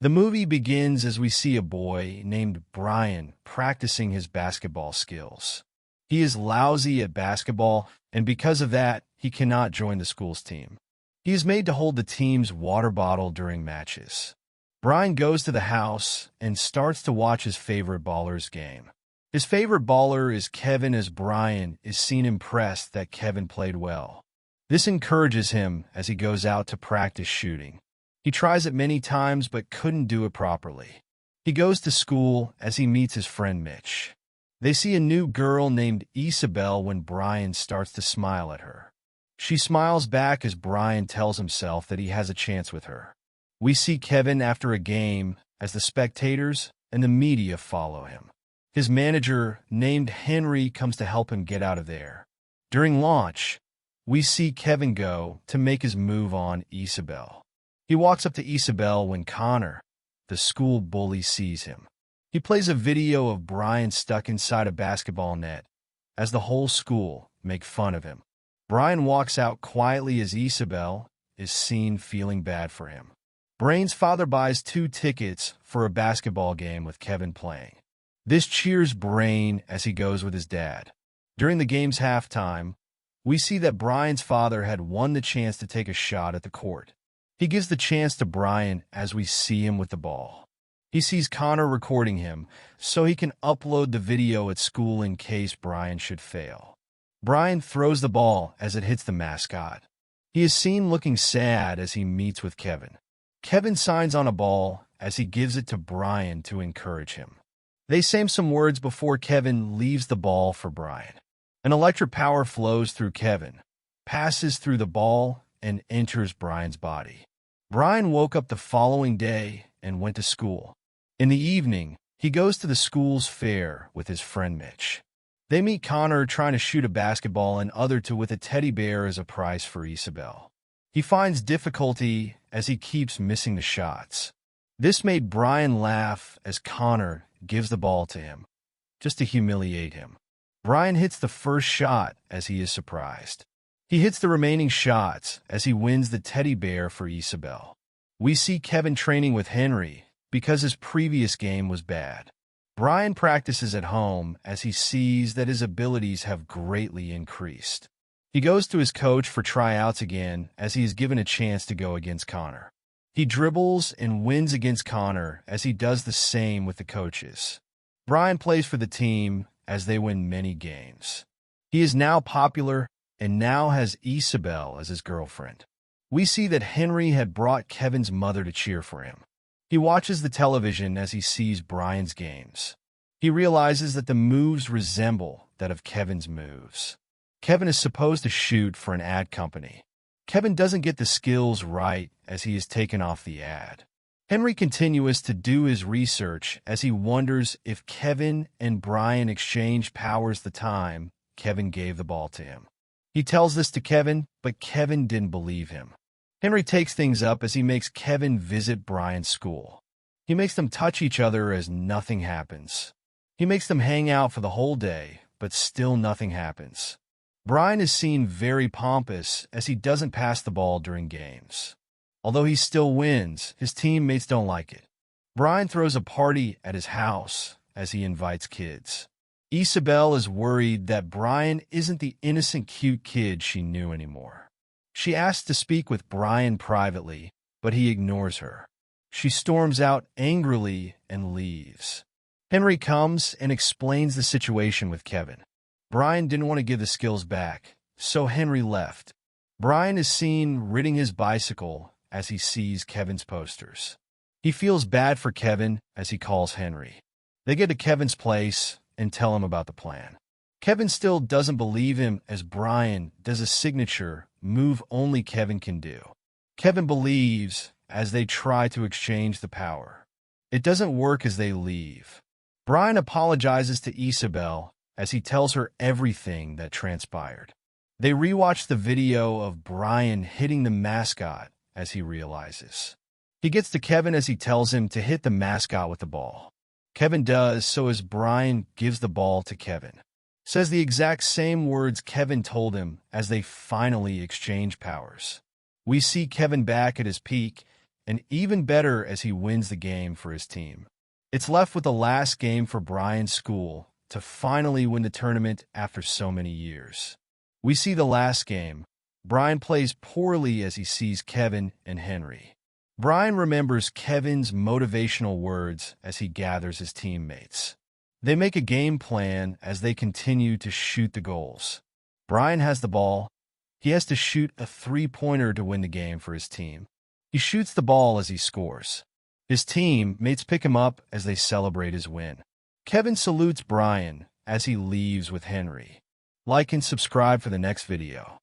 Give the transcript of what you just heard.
The movie begins as we see a boy named Brian practicing his basketball skills. He is lousy at basketball, and because of that, he cannot join the school's team. He is made to hold the team's water bottle during matches. Brian goes to the house and starts to watch his favorite baller's game. His favorite baller is Kevin, as Brian is seen impressed that Kevin played well. This encourages him as he goes out to practice shooting. He tries it many times but couldn't do it properly. He goes to school as he meets his friend Mitch. They see a new girl named Isabel when Brian starts to smile at her. She smiles back as Brian tells himself that he has a chance with her. We see Kevin after a game as the spectators and the media follow him. His manager, named Henry, comes to help him get out of there. During launch, we see Kevin go to make his move on Isabel. He walks up to Isabel when Connor, the school bully, sees him. He plays a video of Brian stuck inside a basketball net as the whole school make fun of him. Brian walks out quietly as Isabel is seen feeling bad for him. Brian's father buys 2 tickets for a basketball game with Kevin playing. This cheers Brian as he goes with his dad. During the game's halftime, we see that Brian's father had won the chance to take a shot at the court. He gives the chance to Brian as we see him with the ball. He sees Connor recording him, so he can upload the video at school in case Brian should fail. Brian throws the ball as it hits the mascot. He is seen looking sad as he meets with Kevin. Kevin signs on a ball as he gives it to Brian to encourage him. They say some words before Kevin leaves the ball for Brian. An electric power flows through Kevin, passes through the ball, and enters Brian's body. Brian woke up the following day and went to school. In the evening, he goes to the school's fair with his friend Mitch. They meet Connor trying to shoot a basketball and other two with a teddy bear as a prize for Isabel. He finds difficulty as he keeps missing the shots. This made Brian laugh as Connor gives the ball to him, just to humiliate him. Brian hits the first shot as he is surprised. He hits the remaining shots as he wins the teddy bear for Isabel. We see Kevin training with Henry because his previous game was bad. Brian practices at home as he sees that his abilities have greatly increased. He goes to his coach for tryouts again as he is given a chance to go against Connor. He dribbles and wins against Connor as he does the same with the coaches. Brian plays for the team as they win many games. He is now popular and now has Isabel as his girlfriend. We see that Henry had brought Kevin's mother to cheer for him. He watches the television as he sees Brian's games. He realizes that the moves resemble that of Kevin's moves. Kevin is supposed to shoot for an ad company. Kevin doesn't get the skills right as he is taken off the ad. Henry continues to do his research as he wonders if Kevin and Brian exchanged powers the time Kevin gave the ball to him. He tells this to Kevin, but Kevin didn't believe him. Henry takes things up as he makes Kevin visit Brian's school. He makes them touch each other as nothing happens. He makes them hang out for the whole day, but still nothing happens. Brian is seen very pompous as he doesn't pass the ball during games. Although he still wins, his teammates don't like it. Brian throws a party at his house as he invites kids. Isabel is worried that Brian isn't the innocent, cute kid she knew anymore. She asks to speak with Brian privately, but he ignores her. She storms out angrily and leaves. Henry comes and explains the situation with Kevin. Brian didn't want to give the skills back, so Henry left. Brian is seen riding his bicycle as he sees Kevin's posters. He feels bad for Kevin as he calls Henry. They get to Kevin's place and tell him about the plan. Kevin still doesn't believe him as Brian does a signature move only Kevin can do. Kevin believes as they try to exchange the power. It doesn't work as they leave. Brian apologizes to Isabel as he tells her everything that transpired. They rewatch the video of Brian hitting the mascot as he realizes. He gets to Kevin as he tells him to hit the mascot with the ball. Kevin does so as Brian gives the ball to Kevin. Says the exact same words Kevin told him as they finally exchange powers. We see Kevin back at his peak and even better as he wins the game for his team. It's left with the last game for Brian's school to finally win the tournament after so many years. We see the last game. Brian plays poorly as he sees Kevin and Henry. Brian remembers Kevin's motivational words as he gathers his teammates. They make a game plan as they continue to shoot the goals. Brian has the ball. He has to shoot a three-pointer to win the game for his team. He shoots the ball as he scores. His teammates pick him up as they celebrate his win. Kevin salutes Brian as he leaves with Henry. Like and subscribe for the next video.